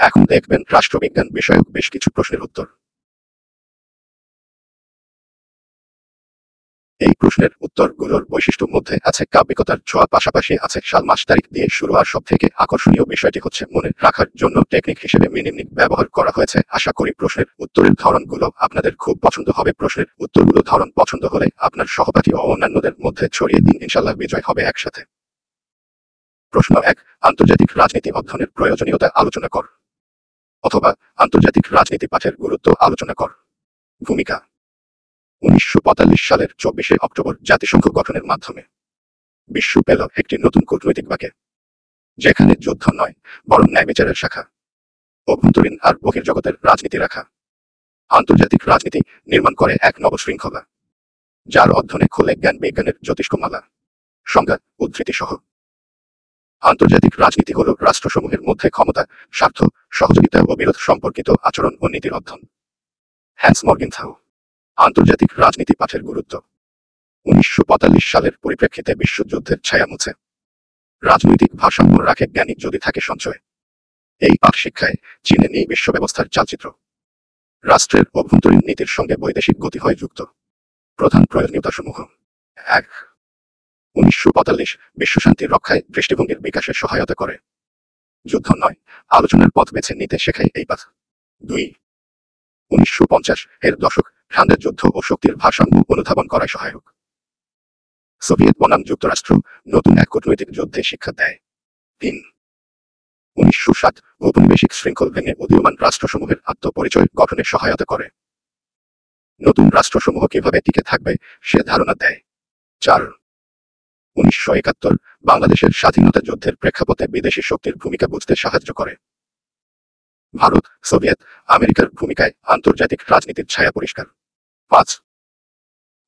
এখন দেখবেন রাষ্ট্রবিজ্ঞান বিষয়ক বেশ কিছু প্রশ্নের উত্তর। এই প্রশ্নের উত্তরগুলোর বৈশিষ্ট্যর মধ্যে আছে কাব্যিকতার ছোঁয়া, পাশাপাশি আছে সাল মাস তারিখ দিয়ে শুরু। আর সব থেকে আকর্ষণীয় বিষয়টি হচ্ছে মনে রাখার জন্য টেকনিক হিসেবে মিনিমিক ব্যবহার করা হয়েছে। আশা করি প্রশ্নের উত্তরের ধরনগুলো আপনাদের খুব পছন্দ হবে। প্রশ্নের উত্তরগুলো ধরন পছন্দ হলে আপনার সহপাঠী ও অন্যান্যদের মধ্যে ছড়িয়ে দিন, ইনশাল্লাহ বিজয় হবে একসাথে। প্রশ্ন ১, আন্তর্জাতিক রাজনীতি অধ্যয়নের প্রয়োজনীয়তা আলোচনা কর, অথবা আন্তর্জাতিক রাজনীতি পাঠের গুরুত্ব আলোচনা কর। ভূমিকা: ১৯৪৫ সালের ২৪শে অক্টোবর জাতিসংঘ গঠনের মাধ্যমে বিশ্ব পেল একটি নতুন কূটনৈতিক বাঁকে, যেখানে যুদ্ধ নয় বরং ন্যায়বিচারের শাখা, অভ্যন্তরীণ আর বহির্জগতের রাজনীতি রাখা। আন্তর্জাতিক রাজনীতি নির্মাণ করে এক নবশৃঙ্খলা, যার অধ্যয়নে খোলে জ্ঞান বিজ্ঞানের জ্যোতিষ্কমালা। সংজ্ঞা, উদ্ধৃতি সহ। আন্তর্জাতিক রাজনীতি হল রাষ্ট্রসমূহের মধ্যে ক্ষমতা, স্বার্থ, সহযোগিতা ও বিরোধ সম্পর্কিত আচরণ ও নীতির অধ্যয়ন। Hans Morgenthau. আন্তর্জাতিক রাজনীতি পাঠের গুরুত্ব: ১৯৪৫ সালের পরিপ্রেক্ষিতে বিশ্বযুদ্ধের ছায়া মুছে রাজনৈতিক ভারসাম্য রাখে জ্ঞানী যদি থাকে সঞ্চয়। এই পাঠ শিক্ষায় চীনে নেই বিশ্ব ব্যবস্থার চালচিত্র। রাষ্ট্রের অভ্যন্তরীণ নীতির সঙ্গে বৈদেশিক গতি হয় যুক্ত। প্রধান প্রয়োজনীয়তাসমূহ: ১, ১৯৪৫ বিশ্বশান্তি রক্ষায় দৃষ্টিভঙ্গির বিকাশে সহায়তা করে। যুদ্ধ নয়, আলোচনার পথ বেছে নিতে শেখায় এই পাঠ। ২, ১৯৫০ এর দশক ঠান্ডা যুদ্ধ ও শক্তির ভারসাম্য অনুধাবন করায় সহায়ক। সোভিয়েত বনাম যুক্তরাষ্ট্র নতুন এক কূটনৈতিক যুদ্ধে শিক্ষা দেয়। ৩, ১৯৬০ ঔপনিবেশিক শৃঙ্খল ভেঙে উদীয়মান রাষ্ট্রসমূহের আত্মপরিচয় গঠনে সহায়তা করে। নতুন রাষ্ট্রসমূহ কিভাবে টিকে থাকবে সে ধারণা দেয়। ৪, ১৯৭১ বাংলাদেশের স্বাধীনতা যুদ্ধের প্রেক্ষাপটে বিদেশি শক্তির ভূমিকা বুঝতে সাহায্য করে। ভারত, সোভিয়েত, আমেরিকার ভূমিকায় আন্তর্জাতিক রাজনীতির ছায়া পরিষ্কার। ৫,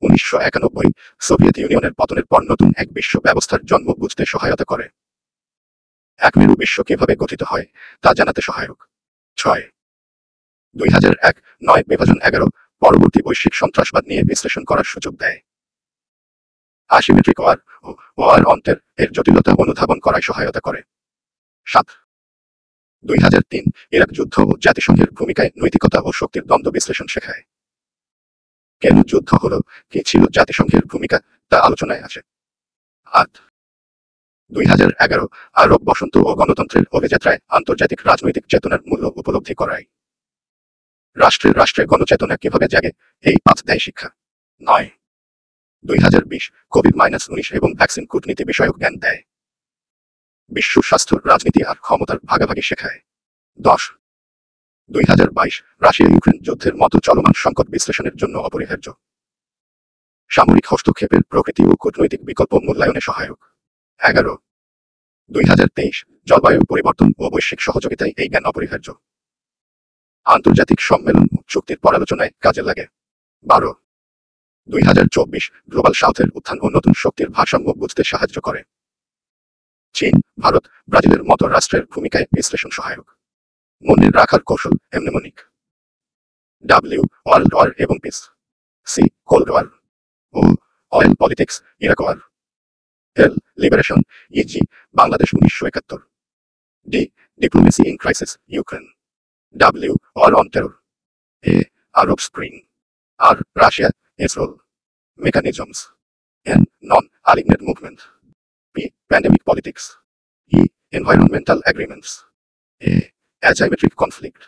১৯৯১ সোভিয়েত ইউনিয়নের পতনের পর নতুন এক বিশ্ব ব্যবস্থার জন্ম বুঝতে সহায়তা করে। এক মেরু বিশ্ব কিভাবে গঠিত হয় তা জানাতে সহায়ক। ৬, ২০০১ বিভাজন ১১ পরবর্তী বৈশ্বিক সন্ত্রাসবাদ নিয়ে বিশ্লেষণ করার সুযোগ দেয়। অ্যাসিমেট্রিক ওয়ার ও ওয়ার অন্তের এর জটিলতা অনুধাবন করায় সহায়তা করে। ৭, ২০০৩ ইরাক যুদ্ধ ও জাতিসংঘের ভূমিকায় নৈতিকতা ও শক্তির দ্বন্দ্ব বিশ্লেষণ শেখায়। কেন যুদ্ধ হলো, কি ছিল জাতিসংঘের ভূমিকা তা আলোচনায় আছে। ৮, ২০১১ আরব বসন্ত ও গণতন্ত্রের অভিযাত্রায় আন্তর্জাতিক রাজনৈতিক চেতনার মূল্য উপলব্ধি করায়। রাষ্ট্রে গণচেতনা কিভাবে জাগে এই পাঠ দেয় শিক্ষা। ৯, ২০২০ কোভিড-১৯ এবং ভ্যাকসিন কূটনীতি বিষয়ক জ্ঞান দেয়। বিশ্ব স্বাস্থ্য রাজনীতি আর ক্ষমতার ভাগাভাগি শেখায়। ১০, ২০২২ রাশিয়া ইউক্রেন যুদ্ধের মতো চলমান সংকট বিশ্লেষণের জন্য অপরিহার্য। সামরিক হস্তক্ষেপের প্রকৃতি ও কূটনৈতিক বিকল্প মূল্যায়নে সহায়ক। ১১, ২০২৩ জলবায়ু পরিবর্তন ও বৈশ্বিক সহযোগিতায় এই জ্ঞান অপরিহার্য। আন্তর্জাতিক সম্মেলন ও চুক্তির পরালোচনায় কাজে লাগে। ১২, ২০২৪ গ্লোবাল সাউথের উত্থান ও নতুন শক্তির ভারসাম্য বুঝতে সাহায্য করে। চীন, ভারত, ব্রাজিলের মতো রাষ্ট্রের ভূমিকায় বিশ্লেষণ সহায়ক। মনে রাখার কৌশল এমনেমনিক। ডাব্লিউ ওয়ার্ল্ড ওয়ার এবং peace. C cold war. O oil politics Iraq war. L liberation ইজি Bangladesh ১৯৭১। D diplomacy in crisis Ukraine. W war on terror. A Arab spring. আর Russia its role, mechanisms. N non-aligned movement. P pandemic politics. E environmental agreements. A asymmetric conflict.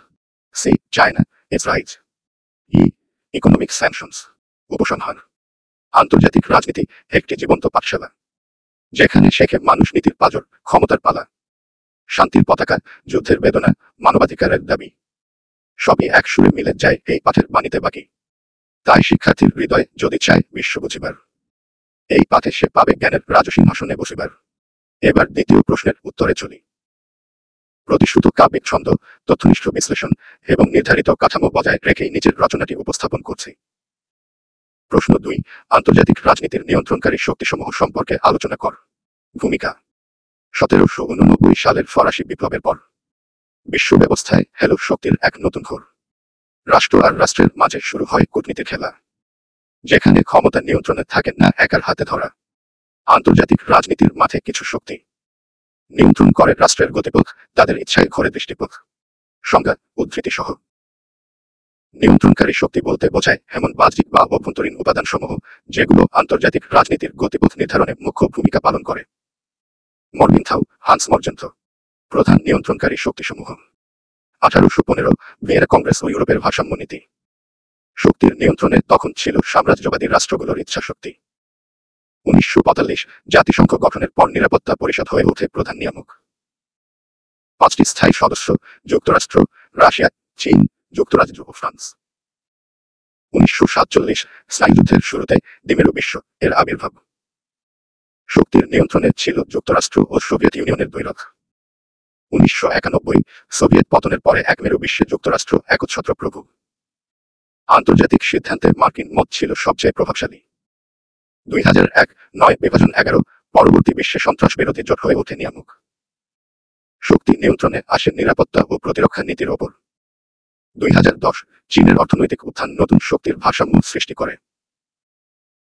C China its rise. E economic sanctions. উপসংহার: আন্তর্জাতিক রাজনীতি একটি জীবন্ত পাঠশালা, যেখানে শেখে মানুষ নীতির পাঁজর, ক্ষমতার পালা, শান্তির পতাকা, যুদ্ধের বেদনা, মানবাধিকারের দাবি। সবই এক সুরে মিলে যায় এই পাঠের বাণীতে বাকি। তাই শিক্ষার্থীর হৃদয় যদি চায় বিশ্ব বুঝিবার, এই পাঠে সে পাবে জ্ঞানের রাজসিংহাসনে বসিবার। এবার দ্বিতীয় প্রশ্নের উত্তরে চলি। প্রতিশ্রুত কাব্যিক ছন্দ, তথ্যনিষ্ঠ বিশ্লেষণ এবং নির্ধারিত কাঠামো বজায় রেখেই নিজের রচনাটি উপস্থাপন করছি। প্রশ্ন ২, আন্তর্জাতিক রাজনীতির নিয়ন্ত্রণকারী শক্তিসমূহ সম্পর্কে আলোচনা কর। ভূমিকা: ১৭৮৯ সালের ফরাসি বিপ্লবের পর বিশ্ব ব্যবস্থায় হেলো শক্তির এক নতুন ঘোর। রাষ্ট্র আর রাষ্ট্রের মাঝে শুরু হয় কূটনীতির খেলা, যেখানে ক্ষমতা নিয়ন্ত্রণে থাকে না একার হাতে ধরা। আন্তর্জাতিক রাজনীতির মাঠে কিছু শক্তি নিয়ন্ত্রণ করে রাষ্ট্রের গতিপথ, তাদের ইচ্ছায় ঘোরে দৃষ্টিপথ। সংজ্ঞা উদ্ধৃতি সহ। নিয়ন্ত্রণকারী শক্তি বলতে বোঝায় এমন বাহ্যিক বা অভ্যন্তরীণ উপাদানসমূহ যেগুলো আন্তর্জাতিক রাজনীতির গতিপথ নির্ধারণে মুখ্য ভূমিকা পালন করে। মর্মিনথাউ, হান্স মর্জেন্থ। প্রধান নিয়ন্ত্রণকারী শক্তিসমূহ। 1815 ভিয়েনা কংগ্রেস ও ইউরোপের ভারসাম্য নীতি। শক্তির নিয়ন্ত্রণে তখন ছিল সাম্রাজ্যবাদী রাষ্ট্রগুলোর ইচ্ছাশক্তি। 1945 জাতিসংঘ গঠনের পর নিরাপত্তা পরিষদ হয়ে ওঠে প্রধান নিয়ামক। 5টি স্থায়ী সদস্য: যুক্তরাষ্ট্র, রাশিয়া, চীন, যুক্তরাজ্য ও ফ্রান্স। 1947 স্নায়ুযুদ্ধের শুরুতে দ্বিমেরু বিশ্ব এর আবির্ভাব। শক্তির নিয়ন্ত্রণে ছিল যুক্তরাষ্ট্র ও সোভিয়েত ইউনিয়নের দ্বৈরথ। 1991 সোভিয়েত পতনের পরে একমেরু বিশ্বে যুক্তরাষ্ট্র একচ্ছত্র প্রভু। আন্তর্জাতিক সিদ্ধান্তে মার্কিন মত ছিল সবচেয়ে প্রভাবশালী। 2001 বিভাজন 11 পরবর্তী বিশ্বে সন্ত্রাস বিরোধী জোট হয়ে ওঠে নিয়ামক। শক্তি নিয়ন্ত্রণে আসে নিরাপত্তা ও প্রতিরক্ষা নীতির ওপর। 2010 চীনের অর্থনৈতিক উত্থান নতুন শক্তির ভারসাম্য সৃষ্টি করে।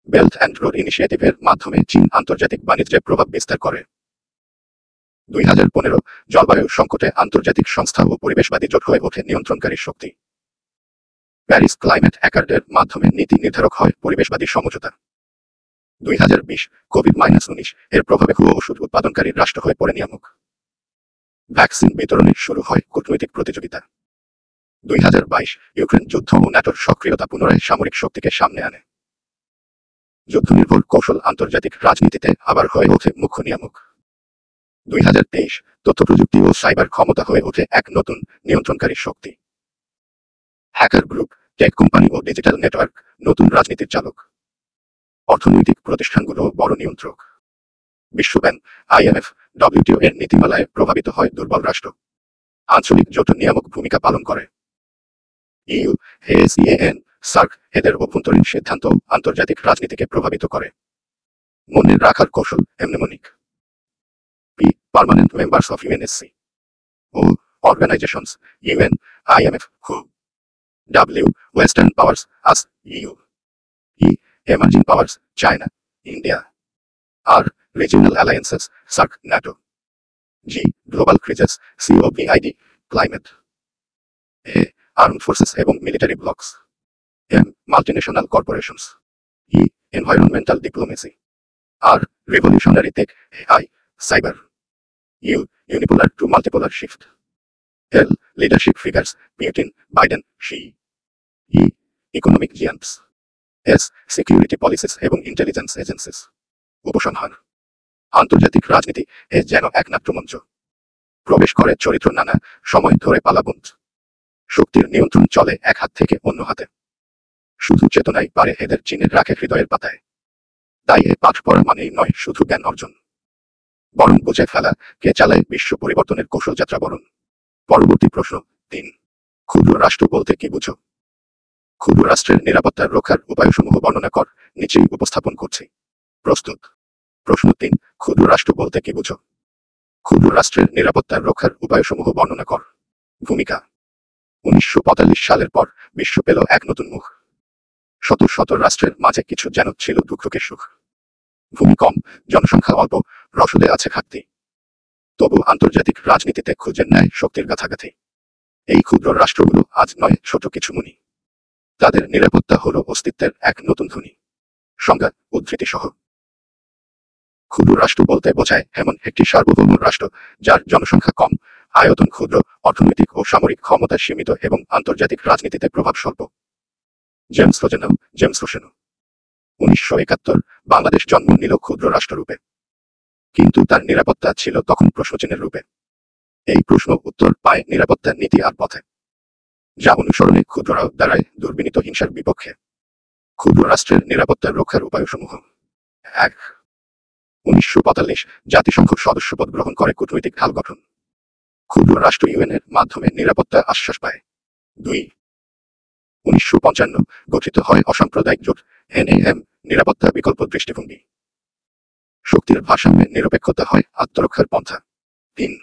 বেল্ট অ্যান্ড রোড ইনিশিয়েটিভের মাধ্যমে চীন আন্তর্জাতিক বাণিজ্যে প্রভাব বিস্তার করে। 2015 জলবায়ু সংকটে আন্তর্জাতিক সংস্থা ও পরিবেশবাদী জোট হয়ে ওঠে নিয়ন্ত্রণকারী শক্তি। প্যারিস ক্লাইমেট অ্যাকর্ডের মাধ্যমে নীতি নির্ধারক হয় পরিবেশবাদী সমঝোতা। 2020 কোভিড-19 এর প্রভাবে ভুয়ো ওষুধ উৎপাদনকারী রাষ্ট্র হয়ে পড়ে নিয়ামক। ভ্যাকসিন বিতরণে শুরু হয় কূটনৈতিক প্রতিযোগিতা। 2022 ইউক্রেন যুদ্ধ ও ন্যাটোর সক্রিয়তা পুনরায় সামরিক শক্তিকে সামনে আনে। যুদ্ধনির্ভর কৌশল আন্তর্জাতিক রাজনীতিতে আবার হয়ে ওঠে মুখ্য নিয়ামক। 2023 তথ্যপ্রযুক্তি ও সাইবার ক্ষমতা হয়ে ওঠে এক নতুন নিয়ন্ত্রণকারী শক্তি। হ্যাকার গ্রুপ, টেক কোম্পানি ও ডিজিটাল নেটওয়ার্ক নতুন রাজনীতির চালক। অর্থনৈতিক প্রতিষ্ঠানগুলো বড় নিয়ন্ত্রক। বিশ্বব্যাংক, IMF, WTO এর নীতিমালায় প্রভাবিত হয় দুর্বল রাষ্ট্র। আঞ্চলিক জোট নিয়ামক ভূমিকা পালন করে। EU, ASEAN, সার্ক এদের অভ্যন্তরীণ সিদ্ধান্ত আন্তর্জাতিক রাজনীতিকে প্রভাবিত করে। মনে রাখার কৌশল mnemonic. P, permanent members of UNSC। O, organisations, UN, IMF, WHO। W, western powers, US, EU। E, emerging powers, China, India। R, regional alliances, SAARC, NATO। G, global crises, COVID, climate। A, armed forces এবং military blocs। M, multinational corporations। E, environmental diplomacy। R, revolutionary tech, AI, cyber। U, unipolar to multipolar shift। L, leadership figures, Putin, Biden, Xi। E, economic giants। S, security policies এবং intelligence agencies. উপসংহার: আন্তর্জাতিক রাজনীতি এ যেন এক নাট্যমঞ্চ। প্রবেশ করে চরিত্র নানা, সময় ধরে পালাবন্ত। শক্তির নিয়ন্ত্রণ চলে এক হাত থেকে অন্য হাতে। শুধু চেতনাই পারে এদের চিনে রাখে হৃদয়ের পাতায়। তাই এ পাঠ পড়া মানেই নয় শুধু জ্ঞান অর্জন, বরং বুঝে ফেলা কে চালায় বিশ্ব পরিবর্তনের কৌশল যাত্রা বরণ। পরবর্তী প্রশ্ন 3, ক্ষুদ্র রাষ্ট্র বলতে কি বুঝো? ক্ষুদ্র রাষ্ট্রের নিরাপত্তার রক্ষার উপায়সমূহ বর্ণনা কর। নিচেই উপস্থাপন করছি। প্রস্তুত। প্রশ্ন 3, ক্ষুদ্র রাষ্ট্র বলতে কি বুঝো? ক্ষুদ্র রাষ্ট্রের নিরাপত্তার রক্ষার উপায়সমূহ বর্ণনা কর। ভূমিকা: 1945 সালের পর বিশ্ব পেল এক নতুন মুখ। শত শত রাষ্ট্রের মাঝে কিছু যেন ছিল দুঃখকে সুখ। ভূমি কম, জনসংখ্যা অল্প, রসদে আছে ঘাটতি। তবু আন্তর্জাতিক রাজনীতিতে খুঁজে নেয় শক্তির গাথাগাথি। এই ক্ষুদ্র রাষ্ট্রগুলো আজ নয় ছোট কিছু মুনি। তাদের নিরাপত্তা হলো অস্তিত্বের এক নতুন ধ্বনি। সংজ্ঞা উদ্ধৃতি সহ। ক্ষুদ্র রাষ্ট্র বলতে বোঝায় এমন একটি সার্বভৌম রাষ্ট্র যার জনসংখ্যা কম, আয়তন ক্ষুদ্র, অর্থনৈতিক ও সামরিক ক্ষমতা সীমিত এবং আন্তর্জাতিক রাজনীতিতে প্রভাব স্বল্প। জেমস রোসেনো। 1971 বাংলাদেশ জন্ম নিল ক্ষুদ্র রাষ্ট্ররূপে, কিন্তু তার নিরাপত্তা ছিল তখন প্রশ্নচিহ্নের রূপে। এই প্রশ্ন উত্তর পায় নিরাপত্তা নীতি আর পথে, যা অনুসরণে ক্ষুদ্ররাও দাঁড়ায় দুর্বিনীত হিংসার বিপক্ষে। ক্ষুদ্র রাষ্ট্রের নিরাপত্তা রক্ষার উপায়সমূহ: 1, 1945 জাতিসংঘ সদস্যপদ গ্রহণ করে কূটনৈতিক ঢাল গঠন। ক্ষুদ্র রাষ্ট্র UN এর মাধ্যমে নিরাপত্তা আশ্বাস পায়। 2, 1955 গঠিত হয় অসাম্প্রদায়িক জোট NAM, নিরাপত্তা বিকল্প দৃষ্টিভঙ্গি। শক্তির ভারসাম্যে নিরপেক্ষতা হয় আত্মরক্ষার পন্থা। 3,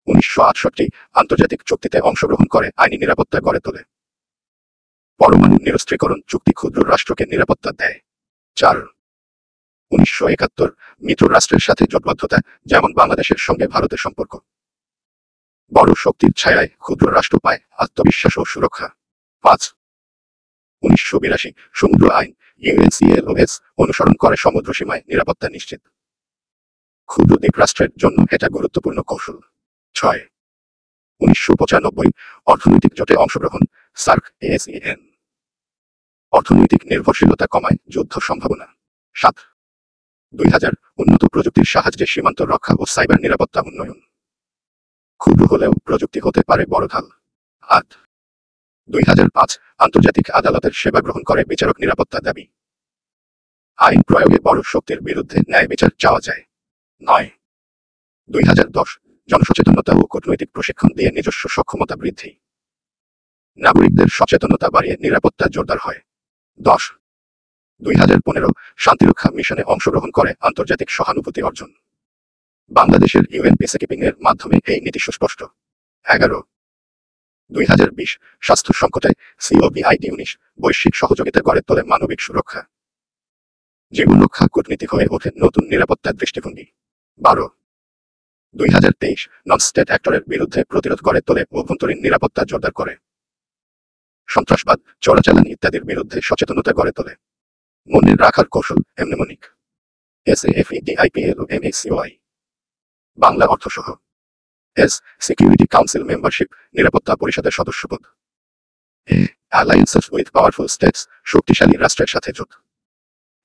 1968 আন্তর্জাতিক চুক্তিতে অংশগ্রহণ করে আইনি নিরাপত্তা গড়ে তোলে। পরমাণু নিরস্ত্রীকরণ চুক্তি ক্ষুদ্র রাষ্ট্রকে নিরাপত্তা দেয়। 4, 1971 মিত্র রাষ্ট্রের সাথে জোটবদ্ধতা, যেমন বাংলাদেশের সঙ্গে ভারতের সম্পর্ক। বড় শক্তির ছায়ায় ক্ষুদ্র রাষ্ট্র পায় আত্মবিশ্বাস ও সুরক্ষা। 5. 1982 সমুদ্র আইন ইউএনসিএলওএস অনুসরণ করে সমুদ্র সীমায় নিরাপত্তা নিশ্চিত। ক্ষুদ্র দ্বীপ রাষ্ট্রের জন্য এটা গুরুত্বপূর্ণ কৌশল। 6. 1995 অর্থনৈতিক জোটে অংশগ্রহণ সার্ক এসইএন অর্থনৈতিক নির্ভরশীলতা কমায় যুদ্ধ সম্ভাবনা। 7. 2000 উন্নত প্রযুক্তির সাহায্যে সীমান্ত রক্ষা ও সাইবার নিরাপত্তা উন্নয়ন। ক্ষুদ্র হলেও প্রযুক্তি হতে পারে বড় ঢাল। 8. 2005 আন্তর্জাতিক আদালতের সেবা গ্রহণ করে বিচারক নিরাপত্তা দাবি। আইন প্রয়োগে বড় শক্তির বিরুদ্ধে ন্যায় বিচার চাওয়া যায়। 9. 2010 জনসচেতনতা ও কূটনৈতিক প্রশিক্ষণ দিয়ে নিজস্ব সক্ষমতা বৃদ্ধি। নাগরিকদের সচেতনতা বাড়িয়ে নিরাপত্তা জোরদার হয়। 10. 2015 শান্তিরক্ষা মিশনে অংশগ্রহণ করে আন্তর্জাতিক সহানুভূতি অর্জন। বাংলাদেশের ইউএন পিসকিপিং এর মাধ্যমে এই নীতি সুস্পষ্ট। 11. 2020 স্বাস্থ্য সংকটে COVID-19 বৈশ্বিক সহযোগিতা গড়ে তোলে মানবিক সুরক্ষা। জীবন রক্ষা কূটনীতি হয়ে ওঠে নতুন নিরাপত্তার দৃষ্টিভঙ্গি। 12. 2023 নন স্টেট অ্যাক্টরের বিরুদ্ধে প্রতিরোধ গড়ে তোলে অভ্যন্তরীণ নিরাপত্তা জোরদার করে। সন্ত্রাসবাদ চোরাচালান ইত্যাদির বিরুদ্ধে সচেতনতা গড়ে তোলে। মনে রাখার কৌশল এমনেমনিক SAFEDIPL ও MACOI বাংলা অর্থসহ। এস সিকিউরিটি কাউন্সিল মেম্বারশিপ নিরাপত্তা পরিষদের সদস্যপদ। অ্যালায়েন্সেস উইথ পাওয়ারফুল স্টেটস শক্তিশালী রাষ্ট্রের সাথে জোট।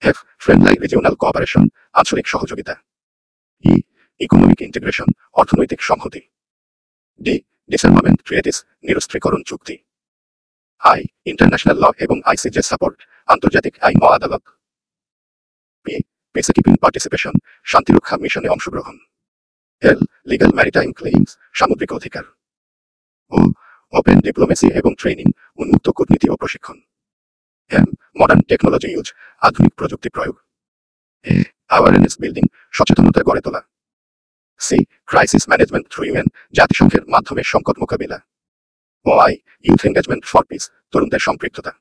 এফ ফ্রেন্ডলি রিজিওনাল কোঅপারেশন আঞ্চলিক সহযোগিতা। ই ইকোনমিক ইন্টিগ্রেশন অর্থনৈতিক সংহতি। ডি ডিসআর্মামেন্ট ট্রিটিস নিরস্ত্রীকরণ চুক্তি। আই ইন্টারন্যাশনাল ল এবং আইসিজে সাপোর্ট আন্তর্জাতিক আইন ও আদালত। পি পিসকিপিং পার্টিসিপেশন শান্তিরক্ষা মিশনে অংশগ্রহণ। এল লিগ্যাল ম্যারিটাইম ক্লেইমস সামুদ্রিক অধিকার। ও ওপেন ডিপ্লোমেসি এবং ট্রেনিং উন্মুক্ত কূটনীতি ও প্রশিক্ষণ। এম মডার্ন টেকনোলজি ইউজ আধুনিক প্রযুক্তি প্রয়োগ। এ অ্যাওয়ারনেস বিল্ডিং সচেতনতা গড়ে তোলা। C crisis management through UN জাতিসংঘের মাধ্যমে সংকট মোকাবিলা। ও I youth engagement for peace তরুণদের সম্পৃক্ততা।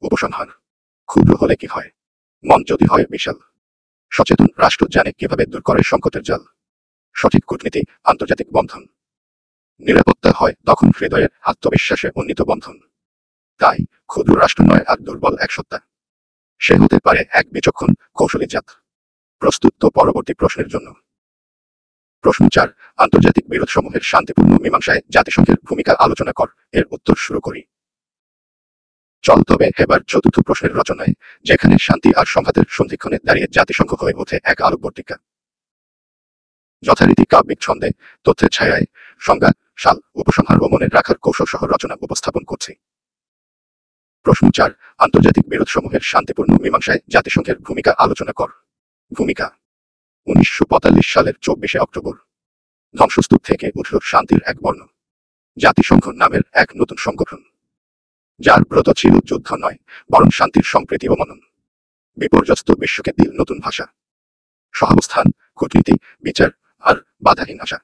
উপসংহার ক্ষুদ্র হলে কি হয়, মন যদি হয় বিশাল। সচেতন রাষ্ট্র জানে কিভাবে দূর করে সংকটের জাল। সঠিক কূটনীতি আন্তর্জাতিক বন্ধন। নিরাপত্তা হয় তখন হৃদয়ের আত্মবিশ্বাসে উন্নীত বন্ধন। তাই ক্ষুদ্র রাষ্ট্র নয় আর দুর্বল এক সত্তা। সে হতে পারে এক বিচক্ষণ কৌশলী জাত। প্রস্তুত তো পরবর্তী প্রশ্নের জন্য। প্রশ্ন 4 আন্তর্জাতিক বিরোধসমূহের শান্তিপূর্ণ মীমাংসায় জাতিসংঘের ভূমিকা আলোচনা কর। এর উত্তর শুরু করি। চল তবে এবার চতুর্থ প্রশ্নের রচনায়, যেখানে শান্তি আর সংঘাতের সন্ধিক্ষণে দাঁড়িয়ে জাতিসংঘ হয়ে ওঠে এক আলোকবর্তিকা। যথারীতি কাব্যিক ছন্দে তথ্যের ছায়ায় সংজ্ঞা সাল উপসংহার ও মনে রাখার কৌশল সহ রচনা উপস্থাপন করছি। প্রশ্ন 4 আন্তর্জাতিক বিরোধসমূহের শান্তিপূর্ণ মীমাংসায় জাতিসংঘের ভূমিকা আলোচনা কর। ভূমিকা 1945 সালের 24শে অক্টোবর ধ্বংসস্তূপ থেকে উঠল শান্তির এক বর্ণ। জাতিসংঘ নামের এক নতুন সংগঠন, যার ব্রত ছিল যুদ্ধ নয় বরং শান্তির সম্প্রীতি ও মনন। বিপর্যস্ত বিশ্বকে দিল নতুন ভাষা। সহাবস্থান কূটনীতি বিচার আর বাধাহীন আশা।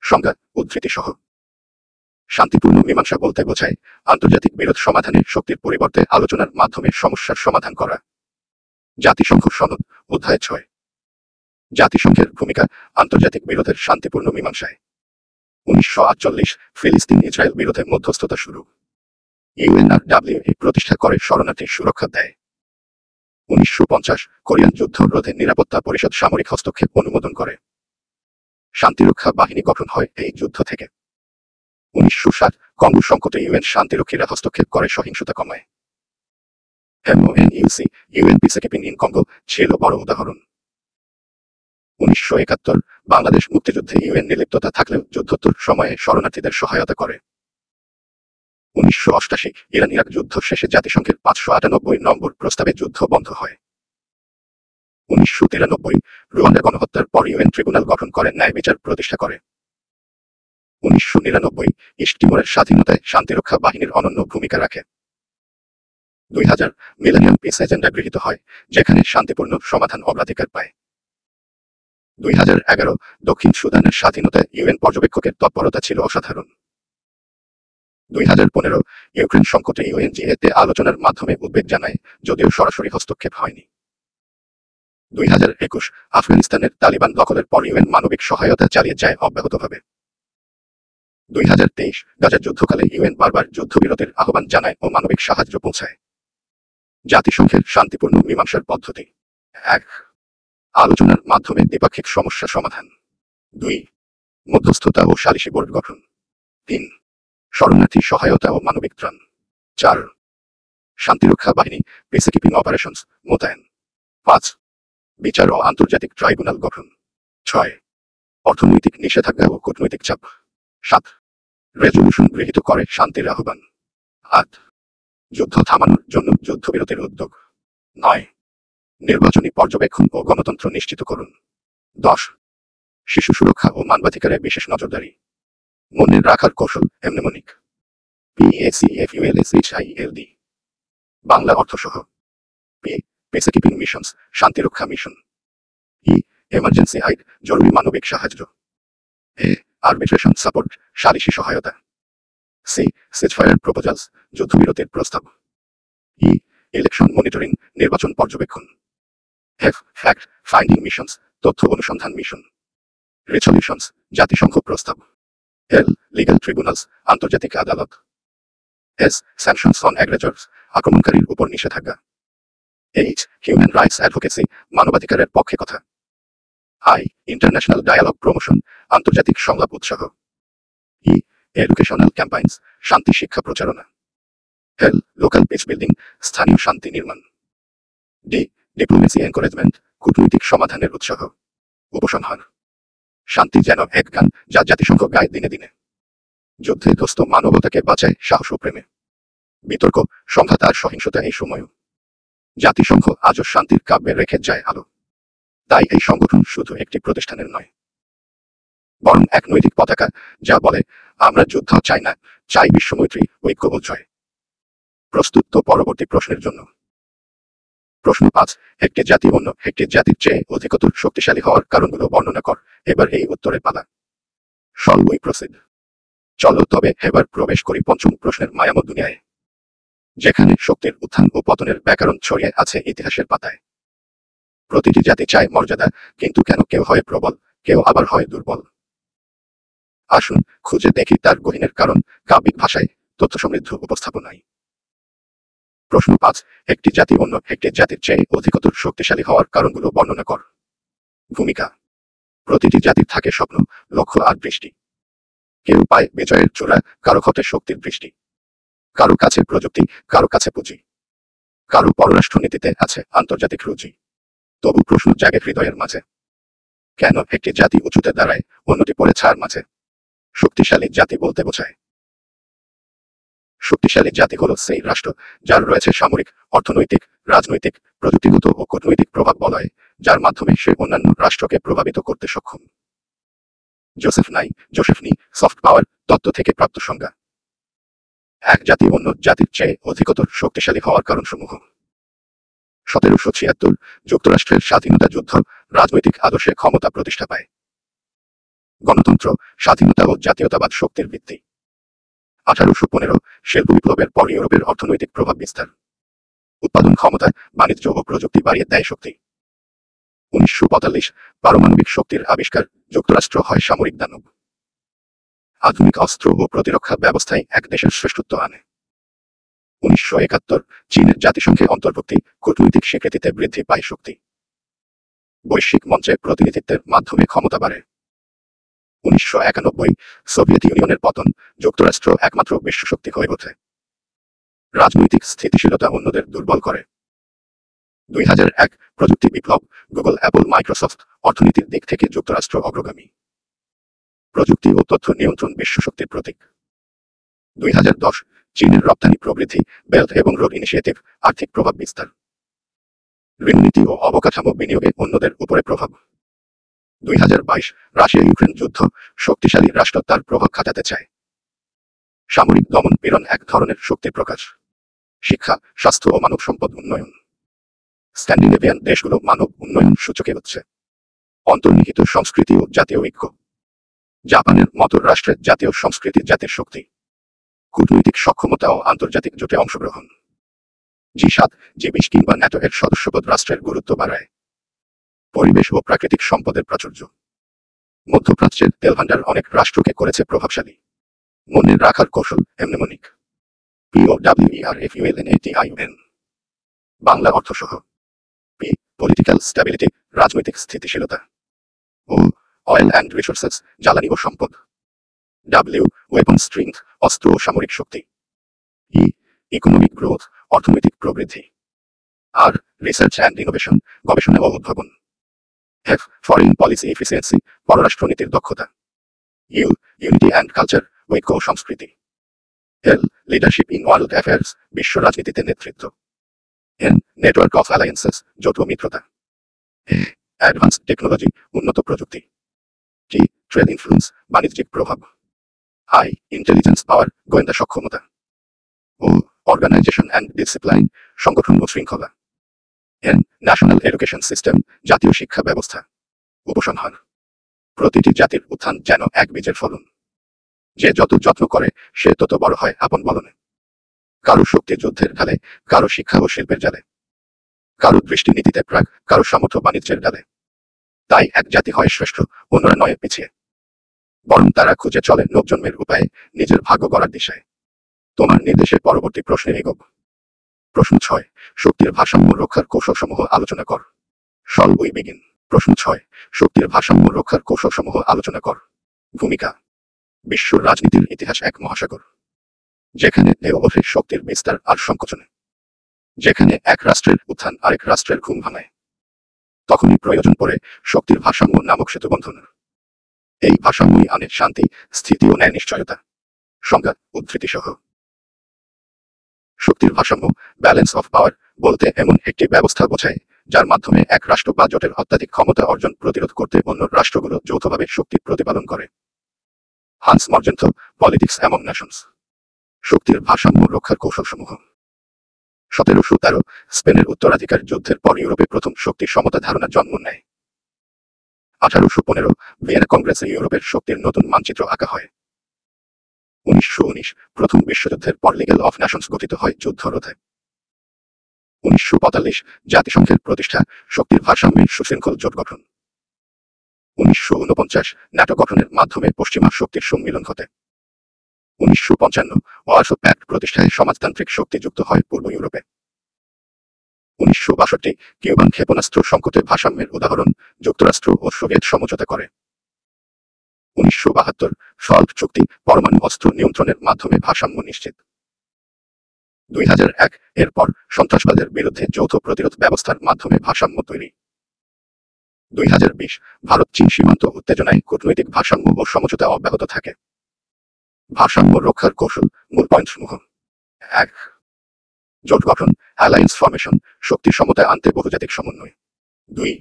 সংজ্ঞা উদ্ধৃতি সহ। শান্তিপূর্ণ মীমাংসা বলতে বোঝায় আন্তর্জাতিক বিরোধ সমাধানে শক্তির পরিবর্তে আলোচনার মাধ্যমে সমস্যার সমাধান করা। জাতিসংঘ সনদ অধ্যায় 6। জাতিসংঘের ভূমিকা আন্তর্জাতিক বিরোধের শান্তিপূর্ণ মীমাংসায়। 1948 ফিলিস্তিন ইসরায়েল বিরোধে মধ্যস্থতা শুরু। ইউএনআরডব্লিউ প্রতিষ্ঠা করে শরণার্থী সুরক্ষা দেয়। 1950 কোরিয়ান যুদ্ধ রোধে নিরাপত্তা পরিষদ সামরিক হস্তক্ষেপ অনুমোদন করে। শান্তিরক্ষা বাহিনী গঠন হয় এই যুদ্ধ থেকে। 1960 কঙ্গো সংকটে ইউএন শান্তিরক্ষীরা হস্তক্ষেপ করে সহিংসতা কমায়। MONUC UN peacekeeping in Congo ছিল বড় উদাহরণ। 1971 বাংলাদেশ মুক্তিযুদ্ধে ইউএন নির্লিপ্ততা থাকলেও যুদ্ধোত্তর সময়ে শরণার্থীদের সহায়তা করে। 1988 ইরান ইরাক যুদ্ধ শেষে জাতিসংঘের 598 নম্বর প্রস্তাবে যুদ্ধ বন্ধ হয়। 1993 রুয়ান্ডা গণহত্যার পর ইউএন ট্রিব্যুনাল গঠন করে ন্যায় বিচার প্রতিষ্ঠা করে। 1999 ইস্ট তিমুরের স্বাধীনতায় শান্তিরক্ষা বাহিনীর অনন্য ভূমিকা রাখে। 2000 মিলেনিয়াম পিস এজেন্ডা গৃহীত হয়, যেখানে শান্তিপূর্ণ সমাধান অগ্রাধিকার পায়। 2011 দক্ষিণ সুদানের স্বাধীনতায় ইউএন পর্যবেক্ষকের তৎপরতা ছিল অসাধারণ। 2015 ইউক্রেন সংকটে ইউএনজিএতে আলোচনার মাধ্যমে উদ্বেগ জানায়, যদিও সরাসরি হস্তক্ষেপ হয়নি। 2021 আফগানিস্তানের তালিবান দখলের পর ইউএন মানবিক সহায়তা চালিয়ে যায় অব্যাহতভাবে। 2023 গাজার যুদ্ধকালে ইউএন বারবার যুদ্ধবিরতির আহ্বান জানায় ও মানবিক সাহায্য পৌঁছায়। জাতিসংঘের শান্তিপূর্ণ মীমাংসার পদ্ধতি: 1. আলোচনার মাধ্যমে দ্বিপাক্ষিক সমস্যা সমাধান। 2. মধ্যস্থতা ও সালিসি বোর্ড গঠন। 3. শরণার্থী সহায়তা ও মানবিক ত্রাণ। 4. শান্তিরক্ষা বাহিনী পিসকিপিং অপারেশনস মোতায়েন। 5. বিচার ও আন্তর্জাতিক ট্রাইব্যুনাল গঠন। 6. অর্থনৈতিক নিষেধাজ্ঞা ও কূটনৈতিক চাপ। 7. রেজলিউশন গৃহীত করে শান্তির আহ্বান। 8. যুদ্ধ থামানোর জন্য যুদ্ধবিরতির উদ্যোগ। 9. নির্বাচনী পর্যবেক্ষণ ও গণতন্ত্র নিশ্চিত করুন। 10. শিশু সুরক্ষা ও মানবাধিকারে বিশেষ নজরদারি। মনে রাখার কৌশল এমনেমনিক PACFULSHILD বাংলা অর্থসহ। পি পেসকিপিং মিশনস শান্তিরক্ষা মিশন। ই এমার্জেন্সি আইড জরুরি মানবিক সাহায্য। এ আরবিট্রেশন সাপোর্ট সালিসি সহায়তা। সি সিজফায়ার প্রপোজালস যুদ্ধবিরতির প্রস্তাব। ই ইলেকশন মনিটরিং নির্বাচন পর্যবেক্ষণ। এফ ফ্যাক্ট ফাইন্ডিং মিশনস তথ্য অনুসন্ধান মিশন। রেজলিউশনস জাতিসংঘ প্রস্তাব। এল লিগ্যাল ট্রিব্যুনালস আন্তর্জাতিক আদালত। এস স্যাংশনস অন অ্যাগ্রেসরস আক্রমণকারীর উপর নিষেধাজ্ঞা। এইচ হিউম্যান রাইটস অ্যাডভোকেসি মানবাধিকারের পক্ষে কথা। আই ইন্টারন্যাশনাল ডায়ালগ প্রমোশন আন্তর্জাতিক সংলাপ উৎসাহ। ই এডুকেশনাল ক্যাম্পাইন্স শান্তি শিক্ষা প্রচারণা। এল লোকাল পিস বিল্ডিং স্থানীয় শান্তি নির্মাণ। ডি ডিপ্লোমেসি এনকারেজমেন্ট কূটনৈতিক সমাধানের উৎসাহ। উপসংহার: শান্তি যেন এক গান যা জাতিসংঘ গায় দিনে দিনে। যুদ্ধে ধ্বস্ত মানবতাকে বাঁচায় সাহস ও প্রেমে। বিতর্ক সংঘাত আর সহিংসতা এই সময়ও জাতিসংঘ আজও শান্তির কাব্যে রেখে যায় আলো। তাই এই সংগঠন শুধু একটি প্রতিষ্ঠানের নয়, বরং এক নৈতিক পতাকা যা বলে, আমরা যুদ্ধ চাই না, চাই বিশ্বমৈত্রী ঐক্য ও জয়। প্রস্তুত তো পরবর্তী প্রশ্নের জন্য? প্রশ্ন 5, একটি জাতি অন্য একটি জাতির চেয়ে অধিকতর শক্তিশালী হওয়ার কারণগুলো বর্ণনা কর। এবার এই উত্তরের পালা। শল উই প্রসিড? চলো তবে এবার প্রবেশ করি পঞ্চম প্রশ্নের মায়াময় দুনিয়ায়, যেখানে শক্তির উত্থান ও পতনের ব্যাকরণ ছড়িয়ে আছে ইতিহাসের পাতায়। প্রতিটি জাতি চায় মর্যাদা, কিন্তু কেন কেউ হয় প্রবল, কেউ আবার হয় দুর্বল? আসুন খুঁজে দেখি তার গহীনের কারণ কাব্যিক ভাষায়, তথ্য সমৃদ্ধ উপস্থাপনায়। প্রশ্ন 5, একটি জাতি অন্য একটি জাতির চেয়ে অধিকতর শক্তিশালী হওয়ার কারণগুলো বর্ণনা কর। ভূমিকা: প্রতিটি জাতির থাকে স্বপ্ন, লক্ষ্য আর দৃষ্টি। কেউ পায় বিজয়ের চূড়া, কারো ঘটে শক্তির দৃষ্টি। কারো কাছে প্রযুক্তি, কারো কাছে পুঁজি, কারো পররাষ্ট্রনীতিতে আছে আন্তর্জাতিক রুচি। তবু প্রশ্ন জাগে হৃদয়ের মাঝে, কেন একটি জাতি উঁচুতে দাঁড়ায়, অন্যটি পড়ে ছাড় মাঝে? শক্তিশালী জাতি বলতে বোঝায়, শক্তিশালী জাতি হল সেই রাষ্ট্র যার রয়েছে সামরিক, অর্থনৈতিক, রাজনৈতিক, প্রযুক্তিগত ও কূটনৈতিক প্রভাব বলয়, যার মাধ্যমে সে অন্যান্য রাষ্ট্রকে প্রভাবিত করতে সক্ষম। জোসেফনি সফট পাওয়ার তত্ত্ব থেকে প্রাপ্ত সংজ্ঞা। এক জাতি অন্য জাতির চেয়ে অধিকতর শক্তিশালী হওয়ার কারণসমূহ: 1776 যুক্তরাষ্ট্রের স্বাধীনতা যুদ্ধ রাজনৈতিক আদর্শে ক্ষমতা প্রতিষ্ঠা পায়। গণতন্ত্র, স্বাধীনতা ও জাতীয়তাবাদ শক্তির ভিত্তি। 1815 শিল্প বিপ্লবের পর ইউরোপের অর্থনৈতিক প্রভাব বিস্তার। উৎপাদন ক্ষমতা, বাণিজ্য ও প্রযুক্তি বাড়িয়ে দেয় শক্তি। 1945 পারমাণবিক শক্তির আবিষ্কার, যুক্তরাষ্ট্র হয় সামরিক দানব। আধুনিক অস্ত্র ও প্রতিরক্ষা ব্যবস্থায় এক দেশের শ্রেষ্ঠত্ব আনে। 1971 চীনের জাতিসংঘে অন্তর্ভুক্তি, কূটনৈতিক স্বীকৃতিতে বৃদ্ধি পায় শক্তি। বৈশ্বিক মঞ্চে প্রতিনিধিত্বের মাধ্যমে ক্ষমতা বাড়ে। 1991 সোভিয়েত ইউনিয়নের পতন, যুক্তরাষ্ট্র একমাত্র বিশ্বশক্তি হয়ে ওঠে। রাজনৈতিক স্থিতিশীলতা অন্যদের দুর্বল করে। 2001 প্রযুক্তি বিপ্লব, গুগল, অ্যাপল, মাইক্রোসফট। অর্থনীতির দিক থেকে যুক্তরাষ্ট্র অগ্রগামী। প্রযুক্তি ও তথ্য নিয়ন্ত্রণ বিশ্বশক্তির প্রতীক। 2010 চীনের রপ্তানি প্রবৃদ্ধি, বেল্ট এবং রোড ইনিশিয়েটিভ, আর্থিক প্রভাব বিস্তার। ঋণনীতি ও অবকাঠামো বিনিয়োগে অন্যদের উপরে প্রভাব। 2022 রাশিয়া ইউক্রেন যুদ্ধ, শক্তিশালী রাষ্ট্র তার প্রভাব খাটাতে চায়। সামরিক দমন পীড়ন এক ধরনের শক্তির প্রকাশ। শিক্ষা, স্বাস্থ্য ও মানব সম্পদ উন্নয়ন। স্ক্যান্ডিনেভিয়ান দেশগুলো মানব উন্নয়ন সূচকে হচ্ছে। অন্তর্নিহিত সংস্কৃতি ও জাতীয় ঐক্য। জাপানের মতো রাষ্ট্রের জাতীয় সংস্কৃতি জাতির শক্তি। কূটনৈতিক সক্ষমতা ও আন্তর্জাতিক জোটে অংশগ্রহণ। G7, G20 কিংবা ন্যাটো এর সদস্যপদ রাষ্ট্রের গুরুত্ব বাড়ায়। পরিবেশ ও প্রাকৃতিক সম্পদের প্রাচুর্য। মধ্যপ্রাচ্যের তেলভান্ডার অনেক রাষ্ট্রকে করেছে প্রভাবশালী। মনে রাখার কৌশল এমনেমনিক। POWERFULNATION। বাংলা অর্থসহ। পি পলিটিক্যাল স্ট্যাবিলিটি, রাজনৈতিক স্থিতিশীলতা। ও অয়েল অ্যান্ড রিসোর্সেস, জ্বালানি ও সম্পদ। ওয়েপন স্ট্রেংথ, অস্ত্র ও সামরিক শক্তি। ইকোনমিক গ্রোথ, অর্থনৈতিক প্রবৃদ্ধি। আর রিসার্চ অ্যান্ড ইনোভেশন, গবেষণা ও উদ্ভাবন। ফরেন পলিসি এফিসিয়েন্সি, পররাষ্ট্রনীতির দক্ষতা। ইউনিটি অ্যান্ড কালচার, ঐক্য ও সংস্কৃতি। লিডারশিপ ইন ওয়ার্ল্ড অ্যাফেয়ার্স, বিশ্ব রাজনীতিতে নেতৃত্ব। নেটওয়ার্ক অফ অ্যালায়েন্সেস, যৌথ মিত্রতা। অ্যাডভান্সড টেকনোলজি, উন্নত প্রযুক্তি। ট্রেড ইনফ্লুয়েন্স, বাণিজ্যিক প্রভাব। ইন্টেলিজেন্স পাওয়ার, গোয়েন্দা সক্ষমতা। ও অর্গানাইজেশন অ্যান্ড ডিসিপ্লাইন, সংগঠন ও শৃঙ্খলা। ন্যাশনাল এডুকেশন সিস্টেম, জাতীয় শিক্ষা ব্যবস্থা। উপসংহার: প্রতিটি জাতির উত্থান যেন এক বীজের ফলন। যে যত যত্ন করে সে তত বড় হয় আপন বলনে। কারো শক্তি যুদ্ধের ঢালে, কারো শিক্ষা ও শিল্পের জালে, কারো দৃষ্টি নীতিতে প্রাক, কারো সামর্থ্য বাণিজ্যের ডালে। তাই এক জাতি হয় শ্রেষ্ঠ, অন্যরা নয় পিছিয়ে। বরং তারা খুঁজে চলে নবজন্মের উপায়ে, নিজের ভাগ্য গড়ার দিশায়। তোমার নির্দেশে পরবর্তী প্রশ্নে এগোব। প্রশ্ন 6, শক্তির ভারসাম্য রক্ষার কৌশলসমূহ আলোচনা কর। শল উই বিগিন? প্রশ্ন 6, শক্তির ভারসাম্য রক্ষার কৌশলসমূহ আলোচনা কর। ভূমিকা: বিশ্ব রাজনীতির ইতিহাস এক মহাসাগর, যেখানে ঢেউ ওঠে শক্তির বিস্তার আর সংকোচনে। যেখানে এক রাষ্ট্রের উত্থান আরেক রাষ্ট্রের ঘুম ভাঙায়, তখনই প্রয়োজন পড়ে শক্তির ভারসাম্য নামক সেতুবন্ধন। এই ভারসাম্যই আনে শান্তি, স্থিতি ও ন্যায় নিশ্চয়তা। সংজ্ঞা, উদ্ধৃতি সহ। শক্তির ভারসাম্য, ব্যালেন্স অফ পাওয়ার, বলতে এমন একটি ব্যবস্থা বোঝায় যার মাধ্যমে এক রাষ্ট্র বা জোটের অত্যাধিক ক্ষমতা অর্জন প্রতিরোধ করতে অন্য রাষ্ট্রগুলো যৌথভাবে শক্তি প্রতিপালন করে। Hans Morgenthau, politics among nations. শক্তির ভারসাম্য রক্ষার কৌশলসমূহ। 1713 স্পেনের উত্তরাধিকার যুদ্ধের পর ইউরোপে প্রথম শক্তি সমতা ধারণা জন্ম নেয়। 1815 ভিয়েনা কংগ্রেসে ইউরোপের শক্তির নতুন মানচিত্র আঁকা হয়। 1919 প্রথম বিশ্বযুদ্ধের পর লিগ অফ নেশনস গঠিত হয় যুদ্ধ রোধে। 1945 জাতিসংঘের প্রতিষ্ঠা, শক্তির ভারসাম্যের সুশৃঙ্খল জোট গঠন। 1949 ন্যাটো গঠনের মাধ্যমে পশ্চিমা শক্তির সম্মিলন ঘটে। 1955 ওয়ারসো প্যাক্ট প্রতিষ্ঠায় সমাজতান্ত্রিক শক্তি যুক্ত হয় পূর্ব ইউরোপে। 1962 কিউবান ক্ষেপণাস্ত্র সংকটে ভারসাম্যের উদাহরণ, যুক্তরাষ্ট্র ও সোভিয়েত সমঝোতা করে। 1972 সল্ট চুক্তি, পরমাণু অস্ত্র নিয়ন্ত্রণের মাধ্যমে ভারসাম্য নিশ্চিত। 2001 এরপর সন্ত্রাসবাদের বিরুদ্ধে যৌথ প্রতিরোধ ব্যবস্থার মাধ্যমে ভারসাম্য তৈরি। 2020 ভারত চীন সীমান্ত উত্তেজনায় কূটনৈতিক ভারসাম্য ও সমঝোতা অব্যাহত থাকে। ভারসাম্য রক্ষার কৌশল, মূল পয়েন্টসমূহ। 1. জোট গঠন, অ্যালায়েন্স ফরমেশন, শক্তি সমতা আনতে বহুজাতিক সমন্বয়। 2.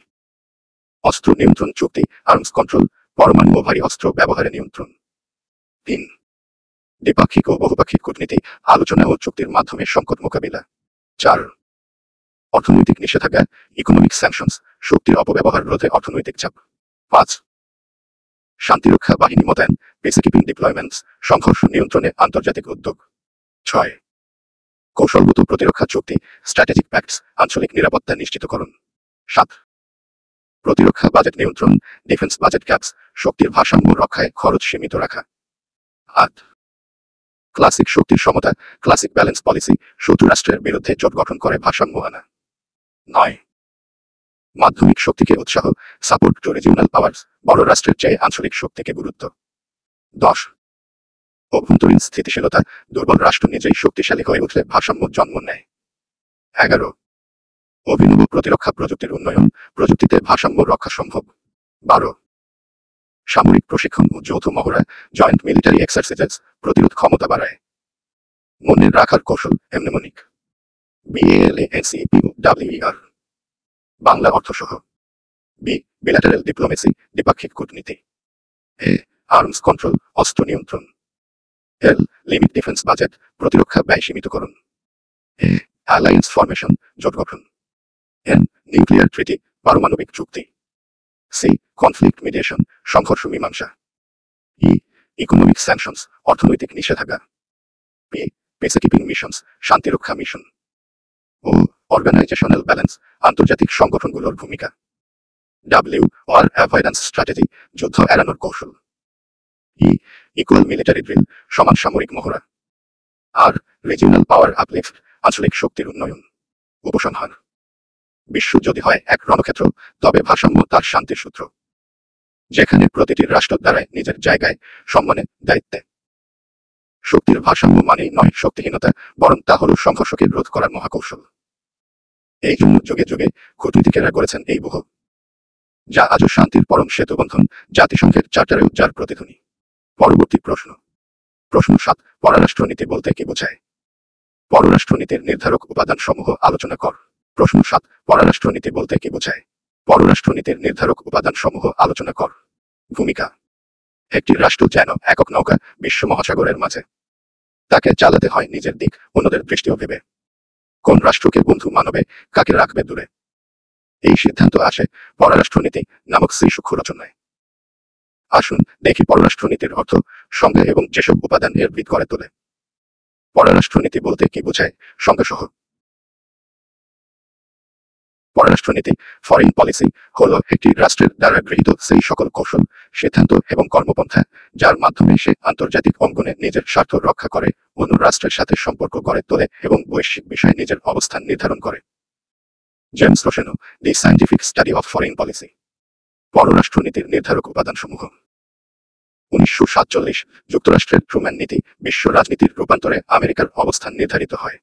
অস্ত্র নিয়ন্ত্রণ চুক্তি, আর্মস কন্ট্রোল, পরমাণু ও ভারী অস্ত্র ব্যবহারে নিয়ন্ত্রণ। 3. দ্বিপাক্ষিক ও বহুপাক্ষিক কূটনীতি, আলোচনা ও চুক্তির মাধ্যমে সংকট মোকাবিলা। 4. অর্থনৈতিক নিষেধাজ্ঞা, ইকোনমিক স্যাংশনস, শক্তির অপব্যবহার রোধে অর্থনৈতিক চাপ। 5. শান্তিরক্ষা বাহিনী মোতায়েন, পিসকিপিং ডিপ্লয়মেন্টস, সংঘর্ষ নিয়ন্ত্রণে আন্তর্জাতিক উদ্যোগ। 6. কৌশলগত প্রতিরক্ষা চুক্তি, স্ট্র্যাটেজিক প্যাক্টস, আঞ্চলিক নিরাপত্তা নিশ্চিতকরণ। 7. প্রতিরক্ষা বাজেট নিয়ন্ত্রণ, ডিফেন্স বাজেট ক্যাপস, শক্তির ভারসাম্য রক্ষায় খরচ সীমিত রাখা। 8. ক্লাসিক শক্তির সমতা, ক্লাসিক ব্যালেন্স পলিসি, শত্রু রাষ্ট্রের বিরুদ্ধে জোট গঠন করে ভারসাম্য আনা। 9. মাধ্যমিক শক্তিকে উৎসাহ, সাপোর্ট টু রিজিওনাল পাওয়ার্স, বড় রাষ্ট্রের চেয়ে আঞ্চলিক শক্তিকে গুরুত্ব। 10. অভ্যন্তরীণ স্থিতিশীলতা, দুর্বল রাষ্ট্র নিজেই শক্তিশালী হয়ে উঠলে ভারসাম্য জন্ম নেয়। 11. অভিনব প্রতিরক্ষা প্রযুক্তির উন্নয়ন, প্রযুক্তিতে ভারসাম্য রক্ষা সম্ভব। 12. সামরিক প্রশিক্ষণ ও যৌথ মহড়া, জয়েন্ট মিলিটারি এক্সারসাইজেস, প্রতিরোধ ক্ষমতা বাড়ায়। মনে রাখার কৌশল এমনেমনিক। BALANCPOWER। বাংলা অর্থসহ। বি বিল্যাটারাল ডিপ্লোমেসি, দ্বিপাক্ষিক কূটনীতি। এ আর্মস কন্ট্রোল, অস্ত্র নিয়ন্ত্রণ। এল লিমিট ডিফেন্স বাজেট, প্রতিরক্ষা ব্যয় সীমিতকরণ। এ অ্যালায়েন্স ফরমেশন, জোট গঠন। এন নিউক্লিয়ার ট্রিটি, পারমাণবিক চুক্তি। সি কনফ্লিক্ট মিডিয়েশন, সংঘর্ষ মীমাংসা। ই ইকোনমিক স্যাংশনস, অর্থনৈতিক নিষেধাজ্ঞা। পি পিসকিপিং মিশনস, শান্তিরক্ষা মিশন। ও অর্গানাইজেশনাল ব্যালেন্স, আন্তর্জাতিক সংগঠনগুলোর ভূমিকা। ওয়ার অ্যাভয়েডেন্স স্ট্র্যাটেজি, যুদ্ধ এড়ানোর কৌশল। ই ইকুয়াল মিলিটারি ড্রিল, সমান সামরিক মহড়া। আর রিজিওনাল পাওয়ার আপলিফট, আঞ্চলিক শক্তির উন্নয়ন। উপসংহার: বিশ্ব যদি হয় এক রণক্ষেত্র, তবে ভারসাম্য তার শান্তির সূত্র, যেখানে প্রতিটি রাষ্ট্র দাঁড়ায় নিজের জায়গায়, সম্মানে, দায়িত্বে। শক্তির ভারসাম্য মানেই নয় শক্তিহীনতা, বরং তা হল সংঘর্ষকে রোধ করার মহাকৌশল। এই জন্য যুগে যুগে কূটনীতিকেরা করেছেন এই বহু, যা আজও শান্তির পরম সেতুবন্ধন, জাতিসংঘের চার্টারেও যার প্রতিধ্বনি। পরবর্তী প্রশ্ন। প্রশ্ন 7, পররাষ্ট্রনীতি বলতে কি বোঝায়? পররাষ্ট্রনীতির নির্ধারক উপাদান সমূহ আলোচনা কর। প্রশ্ন 7, পররাষ্ট্রনীতি বলতে কি বোঝায়? পররাষ্ট্রনীতির নির্ধারক উপাদান সমূহ আলোচনা কর। ভূমিকা: একটি রাষ্ট্র যেন একক নৌকা বিশ্ব মহাসাগরের মাঝে। তাকে চালাতে হয় নিজের দিক, অন্যদের দৃষ্টিও ভেবে। কোন রাষ্ট্রকে বন্ধু মানবে, কাকে রাখবে দূরে, এই সিদ্ধান্ত আসে পররাষ্ট্রনীতি নামক সেই সূক্ষ্ম রচনায়। আসুন দেখি পররাষ্ট্রনীতির অর্থ, সংজ্ঞা এবং যেসব উপাদান এর ভিত করে তোলে। পররাষ্ট্রনীতি বলতে কি বোঝায়, সংজ্ঞাসহ। পররাষ্ট্রনীতি, ফরেন পলিসি, হল একটি রাষ্ট্রের দ্বারা গৃহীত সেই সকল কৌশল, সিদ্ধান্ত এবং কর্মপন্থা, যার মাধ্যমে সে আন্তর্জাতিক অঙ্গনে নিজের স্বার্থ রক্ষা করে, অন্য রাষ্ট্রের সাথে সম্পর্ক গড়ে তোলে এবং বৈশ্বিক বিষয়ে নিজের অবস্থান নির্ধারণ করে। James Rosenau, the scientific study of foreign policy. পররাষ্ট্রনীতির নির্ধারক উপাদানসমূহ। 1947 যুক্তরাষ্ট্রের ট্রুম্যান নীতি বিশ্ব রাজনীতির রূপান্তরে আমেরিকার অবস্থান নির্ধারিত হয়।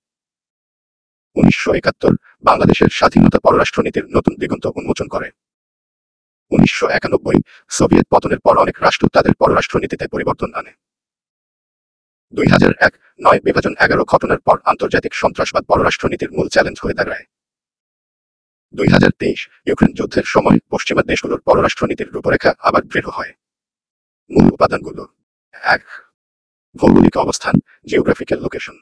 1971 বাংলাদেশের স্বাধীনতা পররাষ্ট্রনীতির নতুন দিগন্ত উন্মোচন করে। 1991 সোভিয়েত পতনের পর অনেক রাষ্ট্র তাদের পররাষ্ট্রনীতিতে পরিবর্তন আনে। 2001 বিভাজন 11 ঘটনার পর আন্তর্জাতিক সন্ত্রাসবাদ পররাষ্ট্রনীতির মূল চ্যালেঞ্জ হয়ে দাঁড়ায়। 2023 ইউক্রেন যুদ্ধের সময় পশ্চিমা দেশগুলোর পররাষ্ট্রনীতির রূপরেখা আবার দৃঢ় হয়। মূল উপাদানগুলো: 1. ভৌগোলিক অবস্থান, জিওগ্রাফিক্যাল লোকেশন।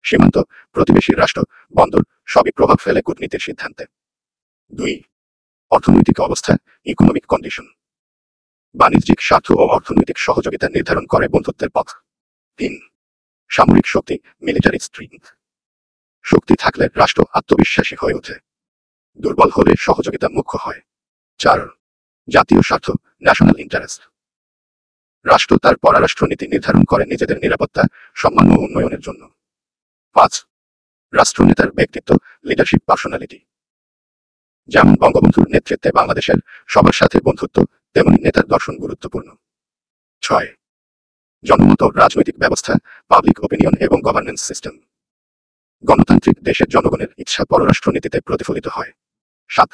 সীমান্ত, প্রতিবেশী রাষ্ট্র, বন্দর, সবই প্রভাব ফেলে কূটনীতির সিদ্ধান্তে। 2. অর্থনৈতিক অবস্থা, ইকোনমিক কন্ডিশন। বাণিজ্যিক স্বার্থ ও অর্থনৈতিক সহযোগিতা নির্ধারণ করে বন্ধুত্বের পথ। 3. সামরিক শক্তি, মিলিটারি স্ট্রেংথ। শক্তি থাকলে রাষ্ট্র আত্মবিশ্বাসী হয়ে ওঠে, দুর্বল হলে সহযোগিতা মুখ্য হয়। 4. জাতীয় স্বার্থ, ন্যাশনাল ইন্টারেস্ট। রাষ্ট্র তার পররাষ্ট্রনীতি নির্ধারণ করে নিজেদের নিরাপত্তা, সম্মান ও উন্নয়নের জন্য। 5. রাষ্ট্রনেতার ব্যক্তিত্ব, লিডারশিপ পার্সোনালিটি। যেমন বঙ্গবন্ধুর নেতৃত্বে বাংলাদেশের সবার সাথে বন্ধুত্ব, তেমনি নেতার দর্শন গুরুত্বপূর্ণ। 6. জনমত, রাজনৈতিক ব্যবস্থা, পাবলিক ওপিনিয়ন এবং গভর্নেন্স সিস্টেম। গণতান্ত্রিক দেশের জনগণের ইচ্ছা পররাষ্ট্রনীতিতে প্রতিফলিত হয়। 7.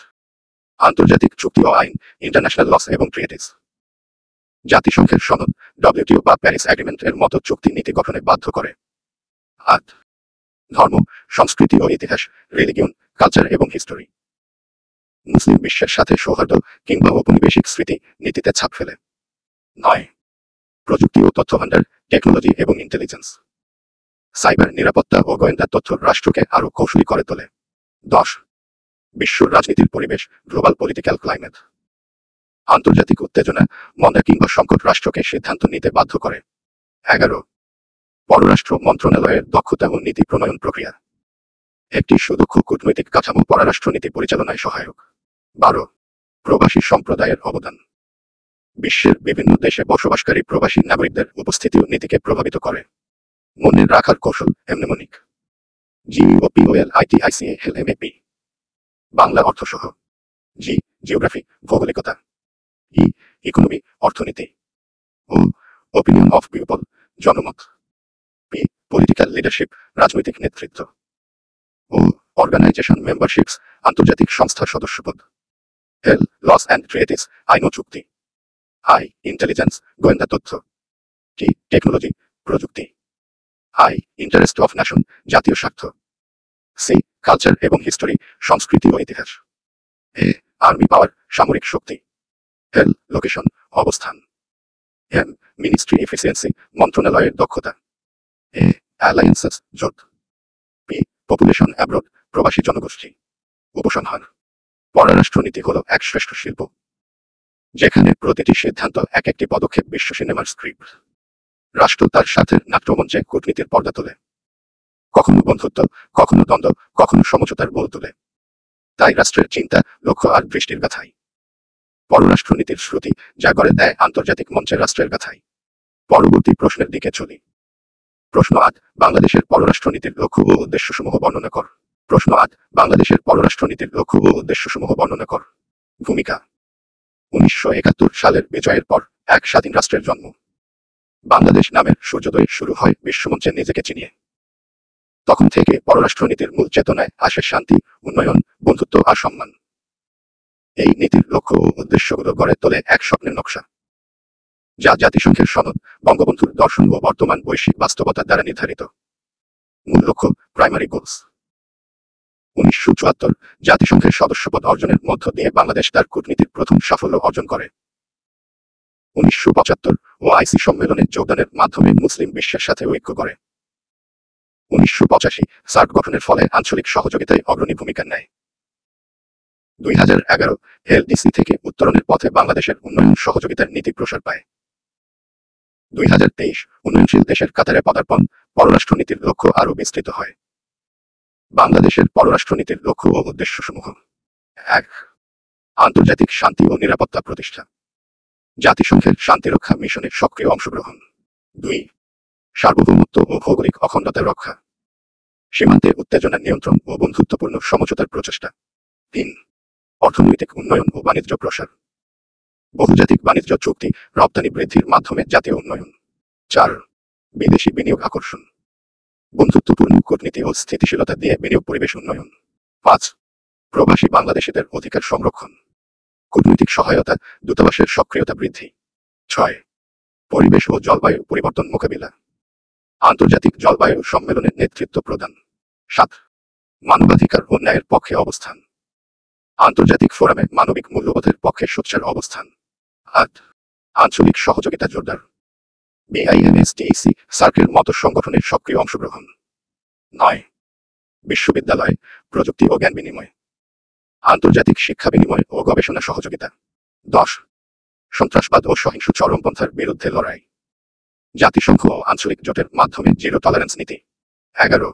আন্তর্জাতিক চুক্তি ও আইন, ইন্টারন্যাশনাল লস এবং ট্রিটিস। জাতিসংঘের সনদ, ডব্লিউটিও বা প্যারিস এগ্রিমেন্ট এর মতো চুক্তি নীতি গঠনে বাধ্য করে। 8. ধর্ম, সংস্কৃতি ও ইতিহাস, রিলিজিয়ন, কালচার এবং হিস্টোরি। মুসলিম বিশ্বের সাথে সৌহার্দ্য কিংবা ঔপনিবেশিক স্মৃতি নীতিতে ছাপ ফেলে। 9. প্রযুক্তি ও তথ্যভাণ্ডার, টেকনোলজি এবং ইন্টেলিজেন্স। সাইবার নিরাপত্তা ও গোয়েন্দা তথ্য রাষ্ট্রকে আরও কৌশলী করে তোলে। 10. বিশ্ব রাজনীতির পরিবেশ, গ্লোবাল পলিটিক্যাল ক্লাইমেট। আন্তর্জাতিক উত্তেজনা, মন্দা কিংবা সংকট রাষ্ট্রকে সিদ্ধান্ত নিতে বাধ্য করে। 11. পররাষ্ট্র মন্ত্রণালয়ের দক্ষতা ও নীতি প্রণয়ন প্রক্রিয়া। একটি সুদক্ষ কূটনৈতিক কাঠামো পররাষ্ট্রনীতি পরিচালনায় সহায়ক। 12. প্রবাসী সম্প্রদায়ের অবদান। বিশ্বের বিভিন্ন দেশে বসবাসকারী প্রবাসী নাগরিকদের উপস্থিতিও নীতিকে প্রভাবিত করে। মনে রাখার কৌশল, এমনেমনিক। GEOPOLITICALMAP। বাংলা অর্থসহ। জি, জিওগ্রাফি, ভৌগোলিকতা। ই, ইকোনমি, অর্থনীতি। ও, ওপিনিয়ন অফ পিপল, জনমত। পি, পলিটিক্যাল লিডারশিপ, রাজনৈতিক নেতৃত্ব। ও, অর্গানাইজেশন মেম্বারশিপস, আন্তর্জাতিক সংস্থার সদস্যপদ। এল, লস অ্যান্ড ট্রিটিস, আইন ও চুক্তি। আই, ইন্টেলিজেন্স, গোয়েন্দা তথ্য। টি, টেকনোলজি, প্রযুক্তি। আই, ইন্টারেস্ট অফ ন্যাশন, জাতীয় স্বার্থ। সি, কালচার এবং হিস্টোরি, সংস্কৃতি ও ইতিহাস। এ, আর্মি পাওয়ার, সামরিক শক্তি। এল, লোকেশন, অবস্থান। এম, মিনিস্ট্রি এফিসিয়েন্সি, মন্ত্রণালয়ের দক্ষতা। এ, অ্যালায়েন্সেস, জোট। পি, পপুলেশন অ্যাব্রোড, প্রবাসী জনগোষ্ঠী। উপসংহার: পররাষ্ট্রনীতি হল এক শ্রেষ্ঠ শিল্প, যেখানে প্রতিটি সিদ্ধান্ত এক একটি পদক্ষেপ বিশ্ব সিনেমার স্ক্রিপ্ট। রাষ্ট্র তার স্বার্থের নাট্যমঞ্চে কূটনীতির পর্দা তোলে, কখনো বন্ধুত্ব, কখনো দ্বন্দ্ব, কখনো সমঝোতার বল তোলে। তাই রাষ্ট্রের চিন্তা, লক্ষ্য আর দৃষ্টির গাথাই পররাষ্ট্রনীতির শ্রুতি, যা গড়ে দেয় আন্তর্জাতিক মঞ্চে রাষ্ট্রের গাথাই। পরবর্তী প্রশ্নের দিকে চলি। প্রশ্ন ৮, বাংলাদেশের পররাষ্ট্রনীতির লক্ষ্য ও উদ্দেশ্যসমূহ বর্ণনা কর। প্রশ্ন ৮, বাংলাদেশের পররাষ্ট্রনীতির লক্ষ্য ও উদ্দেশ্যসমূহ বর্ণনা কর। ভূমিকা। ১৯৭১ সালের বিজয়ের পর এক স্বাধীন রাষ্ট্রের জন্ম। বাংলাদেশ নামের সূর্যোদয় শুরু হয় বিশ্বমঞ্চে নিজেকে চিনিয়ে। তখন থেকে পররাষ্ট্রনীতির মূল চেতনায় আসে শান্তি, উন্নয়ন, বন্ধুত্ব আর সম্মান। এই নীতির লক্ষ্য ও উদ্দেশ্যগুলো গড়ে তোলে এক স্বপ্নের নকশা, যা জাতিসংঘের সনদ, বঙ্গবন্ধুর দর্শন ও বর্তমান বৈশ্বিক বাস্তবতা দ্বারা নির্ধারিত। মূল লক্ষ্য, প্রাইমারি গোলস। ১৯৭৪ জাতিসংঘের সদস্যপদ অর্জনের মধ্য দিয়ে বাংলাদেশ তার কূটনীতির প্রথম সাফল্য অর্জন করে। ১৯৭৫ ওআইসি সম্মেলনে যোগদানের মাধ্যমে মুসলিম বিশ্বের সাথে ঐক্য করে। ১৯৮৫ সার্ক গঠনের ফলে আঞ্চলিক সহযোগিতায় অগ্রণী ভূমিকা নেয়। ২০১১ এলডিসি থেকে উত্তরণের পথে বাংলাদেশের উন্নয়ন সহযোগিতার নীতি প্রসার পায়। ২০২৩ উন্নয়নশীল দেশের কাতারে পদার্পণ, পররাষ্ট্রনীতির লক্ষ্য আরও বিস্তৃত হয়। বাংলাদেশের পররাষ্ট্রনীতির লক্ষ্য ও উদ্দেশ্যসমূহ। ১. আন্তর্জাতিক শান্তি ও নিরাপত্তা প্রতিষ্ঠা। জাতিসংঘের শান্তিরক্ষা মিশনে সক্রিয় অংশগ্রহণ। ২. সার্বভৌমত্ব ও ভৌগোলিক অখণ্ডতা রক্ষা। সীমান্তে উত্তেজনা নিয়ন্ত্রণ ও বন্ধুত্বপূর্ণ সমঝোতার প্রচেষ্টা। ৩. অর্থনৈতিক উন্নয়ন ও বাণিজ্য প্রসার। বহুজাতিক বাণিজ্য চুক্তি, রপ্তানি বৃদ্ধির মাধ্যমে জাতীয় উন্নয়ন। ৪. বিদেশি বিনিয়োগ আকর্ষণ। বন্ধুত্বপূর্ণ কূটনীতি ও স্থিতিশীলতা দিয়ে বিনিয়োগ পরিবেশ উন্নয়ন। ৫. প্রবাসী বাংলাদেশিদের অধিকার সংরক্ষণ। কূটনৈতিক সহায়তা, দূতাবাসের সক্রিয়তা বৃদ্ধি। ৬. পরিবেশ ও জলবায়ু পরিবর্তন মোকাবিলা। আন্তর্জাতিক জলবায়ু সম্মেলনে নেতৃত্ব প্রদান। ৭. মানবাধিকার ও ন্যায়ের পক্ষে অবস্থান। আন্তর্জাতিক ফোরামে মানবিক মূল্যবোধের পক্ষে সোচ্চার অবস্থান। ৮. আঞ্চলিক সহযোগিতা জোরদার। বিআইএমএসটিসি, সার্কের মতো সংগঠনের সক্রিয় অংশগ্রহণ। ৯. বিশ্ববিদ্যালয়, প্রযুক্তি ও জ্ঞান বিনিময়। আন্তর্জাতিক শিক্ষা বিনিময় ও গবেষণা সহযোগিতা। ১০. সন্ত্রাসবাদ ও সহিংস চরমপন্থার বিরুদ্ধে লড়াই। জাতিসংঘ ও আঞ্চলিক জোটের মাধ্যমে জিরো টলারেন্স নীতি। ১১.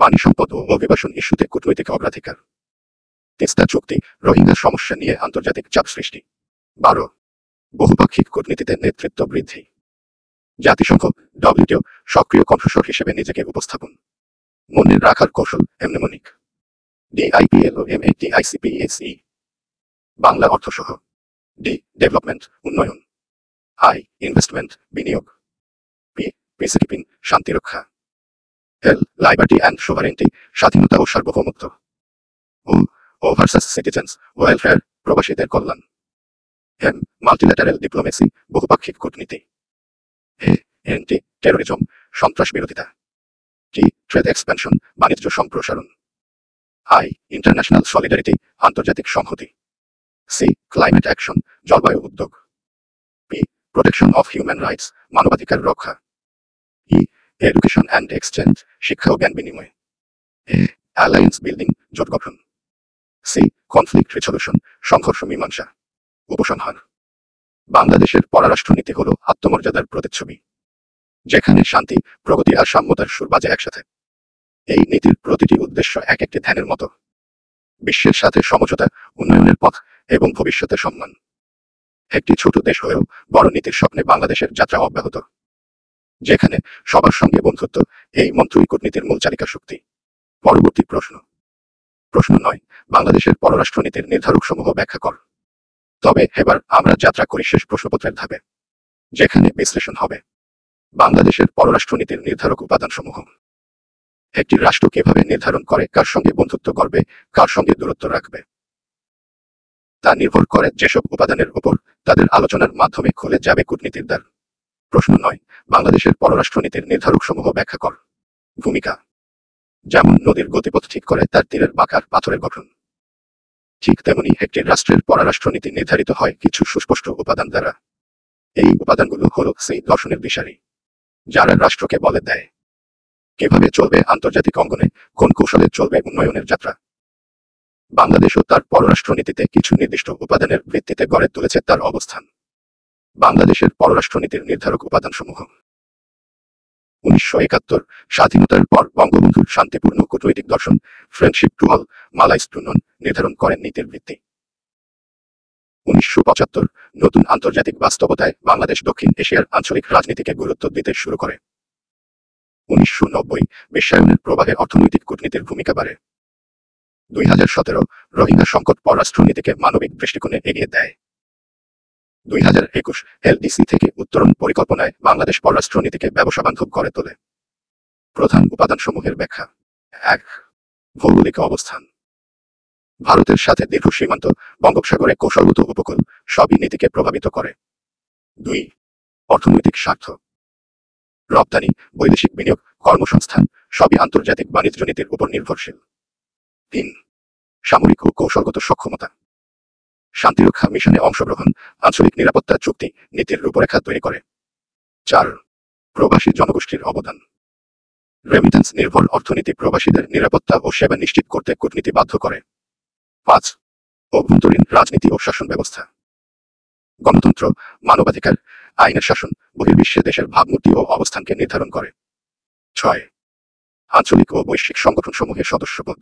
পানি সম্পদ ও অভিবাসন ইস্যুতে কূটনৈতিক অগ্রাধিকার। তিস্তা চুক্তি, রোহিঙ্গা সমস্যা নিয়ে আন্তর্জাতিক চাপ সৃষ্টি। ১২. বহুপাক্ষিক কূটনীতিতে নেতৃত্ব বৃদ্ধি। জাতিসংঘ, ডব্লিউটিও সক্রিয় কণ্ঠস্বর হিসেবে নিজেকে উপস্থাপন। মনে রাখার কৌশল, এমনেমনিক। DIPLOMATICPESE। বাংলা অর্থসহ। ডি. ডেভেলপমেন্ট, উন্নয়ন। আই. ইনভেস্টমেন্ট, বিনিয়োগ। পি. পিসকিপিং, শান্তিরক্ষা। এল. লাইবার্টি অ্যান্ড সোভারেন্টি, স্বাধীনতা ও সার্বভৌমত্ব। ও. ওভারসাস সিটিজেন্স, ওয়েলফেয়ার, প্রবাসীদের কল্যাণ। এম. মাল্টিল্যাটারাল ডিপ্লোমেসি, বহুপাক্ষিক কূটনীতি। এ. এন্টি টেরোরিজম, সন্ত্রাস বিরোধিতা। টি. ট্রেড এক্সপ্যানশন, বাণিজ্য সম্প্রসারণ। আই. ইন্টারন্যাশনাল সলিডারিটি, আন্তর্জাতিক সংহতি। সি. ক্লাইমেট অ্যাকশন, জলবায়ু উদ্যোগ। P. Protection of human rights, মানবাধিকার রক্ষা। ই. এডুকেশন অ্যান্ড এক্সচেঞ্জ, শিক্ষা ও জ্ঞান বিনিময়। এ. অ্যালায়েন্স বিল্ডিং, জোট গঠন। সি. কনফ্লিক্ট রেজলিউশন, সংঘর্ষ মীমাংসা। উপসংহার। বাংলাদেশের পররাষ্ট্রনীতি হল আত্মমর্যাদার প্রতিচ্ছবি, যেখানে শান্তি, প্রগতি আর সাম্যতার সুর বাজে একসাথে। এই নীতির প্রতিটি উদ্দেশ্য এক একটি ধ্যানের মতো। বিশ্বের সাথে সমঝোতা, উন্নয়নের পথ এবং ভবিষ্যতে সম্মান। একটি ছোট দেশ হয়েও বড় নীতির স্বপ্নে বাংলাদেশের যাত্রা অব্যাহত, যেখানে সবার সঙ্গে বন্ধুত্ব, এই মন্ত্রই কূটনীতির মূল চালিকা শক্তি। পরবর্তী প্রশ্ন। প্রশ্ন ৯, বাংলাদেশের পররাষ্ট্রনীতির নির্ধারকসমূহ ব্যাখ্যা কর। তবে এবার আমরা যাত্রা করি শেষ প্রশ্নপত্রের ধাপে, যেখানে বিশ্লেষণ হবে বাংলাদেশের পররাষ্ট্রনীতির নির্ধারক উপাদানসমূহ। একটি রাষ্ট্র কিভাবে নির্ধারণ করে কার সঙ্গে বন্ধুত্ব করবে, কার সঙ্গে দূরত্ব রাখবে, তা নির্ভর করে যেসব উপাদানের উপর তাদের আলোচনার মাধ্যমে খুলে যাবে কূটনীতির দ্বার। প্রশ্ন ৯, বাংলাদেশের পররাষ্ট্রনীতির নির্ধারকসমূহ ব্যাখ্যা কর। ভূমিকা। যেমন নদীর গতিপথ ঠিক করে তার তীরের বাঁকার পাথরের গঠন, ঠিক তেমনি একটি রাষ্ট্রের পররাষ্ট্রনীতি নির্ধারিত হয় কিছু সুস্পষ্ট উপাদান দ্বারা। এই উপাদানগুলো হলো সেই দর্শনের দিশারি, যারা রাষ্ট্রকে বলে দেয় কিভাবে চলবে আন্তর্জাতিক অঙ্গনে, কোন কৌশলে চলবে উন্নয়নের যাত্রা। বাংলাদেশও তার পররাষ্ট্রনীতিতে কিছু নির্দিষ্ট উপাদানের ভিত্তিতে গড়ে তুলেছে তার অবস্থান। বাংলাদেশের পররাষ্ট্রনীতির নির্ধারক উপাদানসমূহ। ১৯৭১ স্বাধীনতার পর বঙ্গবন্ধুর শান্তিপূর্ণ কূটনৈতিক দর্শন, ফ্রেন্ডশিপ টু অল, মালাইস টু নন নির্ধারণ করেন নীতির ভিত্তি। 1975 নতুন আন্তর্জাতিক বাস্তবতায় বাংলাদেশ দক্ষিণ এশিয়ার আঞ্চলিক রাজনীতিকে গুরুত্ব দিতে শুরু করে। 1990 বিশ্বায়নের প্রবাহে অর্থনৈতিক কূটনীতির ভূমিকা বাড়ে। 2017 রোহিঙ্গা সংকট পররাষ্ট্রনীতিকে মানবিক দৃষ্টিকোণে এগিয়ে দেয়। 2021 এলডিসি থেকে উত্তরণ পরিকল্পনায় বাংলাদেশ পররাষ্ট্রনীতিকে ব্যবসাবান্ধব করে তোলে। প্রধান উপাদানসমূহের ব্যাখ্যা। 1. ভৌগোলিক অবস্থান। ভারতের সাথে দীর্ঘ সীমান্ত, বঙ্গোপসাগরে কৌশলগত উপকূল সবই নীতিকে প্রভাবিত করে। 2. অর্থনৈতিক স্বার্থ। রপ্তানি, বৈদেশিক বিনিয়োগ, কর্মসংস্থান সবই আন্তর্জাতিক বাণিজ্য নীতির উপর নির্ভরশীল। 3. সামরিক ও কৌশলগত সক্ষমতা। শান্তিরক্ষা মিশনে অংশগ্রহণ, আঞ্চলিক নিরাপত্তা চুক্তি নীতির রূপরেখা তৈরি করে। 4. প্রবাসী জনগোষ্ঠীর অবদান। রেমিটেন্স নির্ভর অর্থনীতি প্রবাসীদের নিরাপত্তা ও সেবা নিশ্চিত করতে কূটনীতি বাধ্য করে। 5. অভ্যন্তরীণ রাজনীতি ও শাসন ব্যবস্থা। গণতন্ত্র, মানবাধিকার, আইনের শাসন বহির্বিশ্বে দেশের ভাবমূর্তি ও অবস্থানকে নির্ধারণ করে। 6. আঞ্চলিক ও বৈশ্বিক সংগঠনসমূহের সদস্যপদ।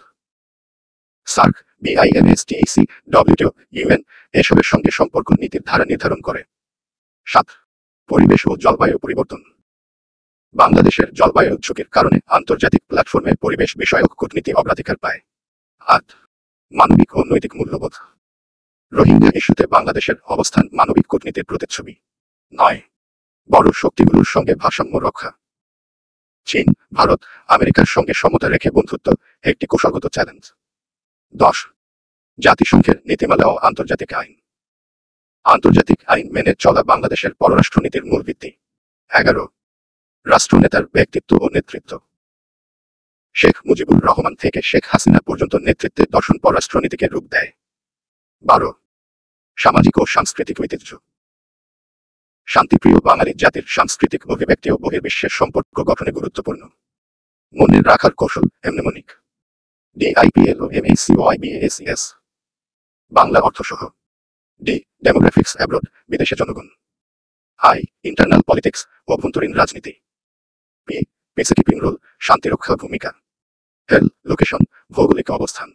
সার্ক, বিআইএনএসটিইসি, ডব্লিউটিও, ইউএন এসবের সঙ্গে সম্পর্ক নীতির ধারা নির্ধারণ করে। 7. পরিবেশ ও জলবায়ু পরিবর্তন। বাংলাদেশের জলবায়ু ঝুঁকির কারণে আন্তর্জাতিক প্ল্যাটফর্মে পরিবেশ বিষয়ক কূটনীতি অগ্রাধিকার পায়। 8. মানবিক ও নৈতিক মূল্যবোধ। রোহিঙ্গা ইস্যুতে বাংলাদেশের অবস্থান মানবিক কূটনীতির প্রতিচ্ছবি। 9. বড় শক্তিগুলোর সঙ্গে ভারসাম্য রক্ষা। চীন, ভারত, আমেরিকার সঙ্গে সমতা রেখে বন্ধুত্ব একটি কৌশলগত চ্যালেঞ্জ। 10. জাতিসংঘের নীতিমালা ও আন্তর্জাতিক আইন। আন্তর্জাতিক আইন মেনে চলা বাংলাদেশের পররাষ্ট্রনীতির মূল ভিত্তি। 11. রাষ্ট্রনেতার ব্যক্তিত্ব ও নেতৃত্ব। শেখ মুজিবুর রহমান থেকে শেখ হাসিনা পর্যন্ত নেতৃত্বের দর্শন পররাষ্ট্রনীতিকে রূপ দেয়। 12. সামাজিক ও সাংস্কৃতিক ঐতিহ্য। শান্তিপ্রিয় বাঙালি জাতির সাংস্কৃতিক অভিব্যক্তি ও বহির্বিশ্বের সম্পর্ক গঠনে গুরুত্বপূর্ণ। মনে রাখার কৌশল এমনেমনিক। ডিআইপিএল ও এমএসিওআইবিএসিএস। বাংলা অর্থসহ। ডি. ডেমোগ্রাফিক্স অ্যাব্রড, বিদেশে জনগণ। আই. ইন্টারনাল পলিটিক্স, অভ্যন্তরীণ রাজনীতি। পি. পিসকিপিং রোল, শান্তিরক্ষা ভূমিকা। এল. লোকেশন, ভৌগোলিক অবস্থান।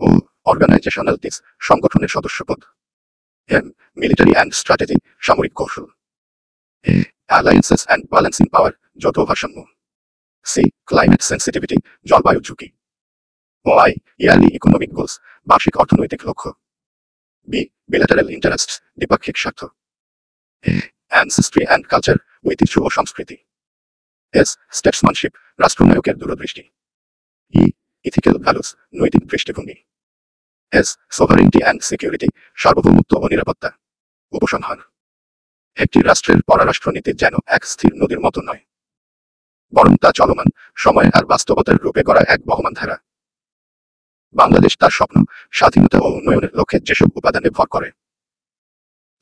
ও. অর্গানাইজেশনাল দিস, সংগঠনের সদস্যপদ। এম. মিলিটারি অ্যান্ড স্ট্র্যাটেজি, সামরিক কৌশল। এ. অ্যালায়েন্সেস অ্যান্ড ব্যালেন্সিং পাওয়ার, যৌথ ভারসাম্য। সি. ক্লাইমেট সেন্সিটিভিটি, জলবায়ু ঝুঁকি। ও. আই. ইয়ারলি ইকোনমিক গোলস, বার্ষিক অর্থনৈতিক লক্ষ্য। বি. বিল্যাটারাল ইন্টারেস্টস, দ্বিপাক্ষিক স্বার্থ। এ. অ্যানসেস্ট্রি অ্যান্ড কালচার, ঐতিহ্য ও সংস্কৃতি। এস. স্টেটসম্যানশিপ, রাষ্ট্রনায়কের দূরদৃষ্টি। ই. ইথিক্যাল ভ্যালুস, নৈতিক দৃষ্টিভঙ্গি। এস. সোভারেনিটি অ্যান্ড সিকিউরিটি, সার্বভৌমত্ব ও নিরাপত্তা। উপসংহার। একটি রাষ্ট্রের পররাষ্ট্রনীতি যেন এক স্থির নদীর মতো নয়, বরং তা চলমান, সময় আর বাস্তবতার রূপে গড়া এক বহমান ধারা। বাংলাদেশ তার স্বপ্ন, স্বাধীনতা ও উন্নয়নের লক্ষ্যে যেসব উপাদানে ভর করে,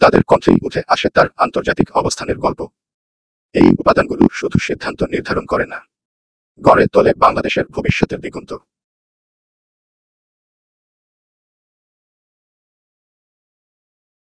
তাদের কণ্ঠেই উঠে আসে তার আন্তর্জাতিক অবস্থানের গল্প। এই উপাদানগুলো শুধু সিদ্ধান্ত নির্ধারণ করে না, গড়ে তোলে বাংলাদেশের ভবিষ্যতের দিগন্ত।